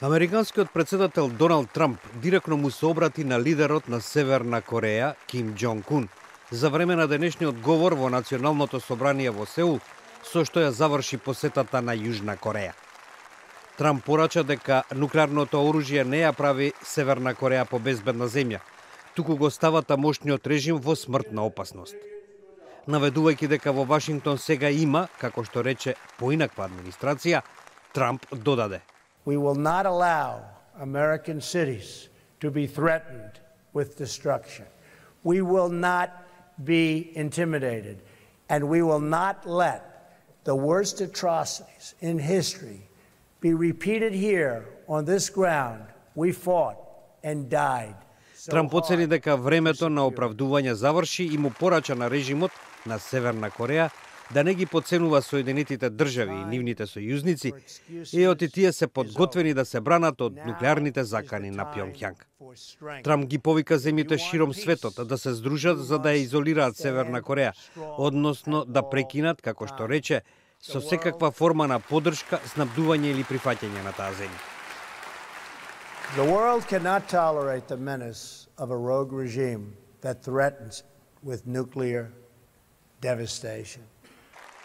Американскиот председател Доналд Трамп директно му се обрати на лидерот на Северна Кореја, Ким Џонг Ун, за време на денешниот говор во Националното собрание во Сеул, со што ја заврши посетата на Јужна Кореја. Трамп порача дека нуклеарното оружје не ја прави Северна Кореја побезбедна земја, туку го става тамошниот режим во смртна опасност. Наведувајќи дека во Вашингтон сега има, како што рече, поинаква администрација, Трамп додаде: We will not allow American cities to be threatened with destruction. We will not be intimidated, and we will not let the worst atrocities in history be repeated here on this ground we fought and died. Трамп оцени дека времето на оправдување заврши и му порача на режимот на Северна Кореја да не ги подценува Соединетите држави и нивните сојузници, и оти тие се подготвени да се бранат од нуклеарните закани на Пјонгјанг. Трамп ги повика земјите широм светот да се здружат за да ја изолираат Северна Кореја, односно да прекинат, како што рече, со секаква форма на поддршка, снабдување или прифаќање на таа земја. The world cannot tolerate the menace of a rogue regime that threatens with nuclear devastation.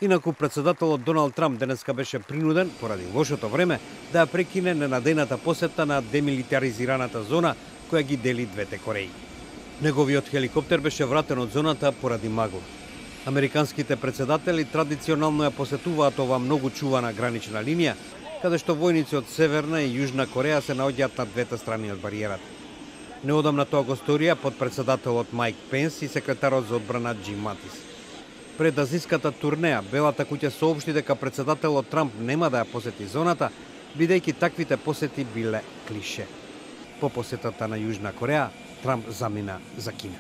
Инаку председателот Доналд Трамп денеска беше принуден, поради лошото време, да ја прекине ненадејната посета на демилитаризираната зона која ги дели двете Кореи. Неговиот хеликоптер беше вратен од зоната поради магла. Американските председатели традиционално ја посетуваат оваа многу чувана гранична линија, каде што војници од Северна и Јужна Кореја се наоѓаат на двете страни од бариерата. Неодамна тоа го сторија подпредседателот Майк Пенс и секретарот за одбрана Џим Матис. Пред азиската турнеја, Белата куќа соопшти дека председателот Трамп нема да ја посети зоната, бидејќи таквите посети биле клише. По посетата на Јужна Кореја, Трамп замина за Кина.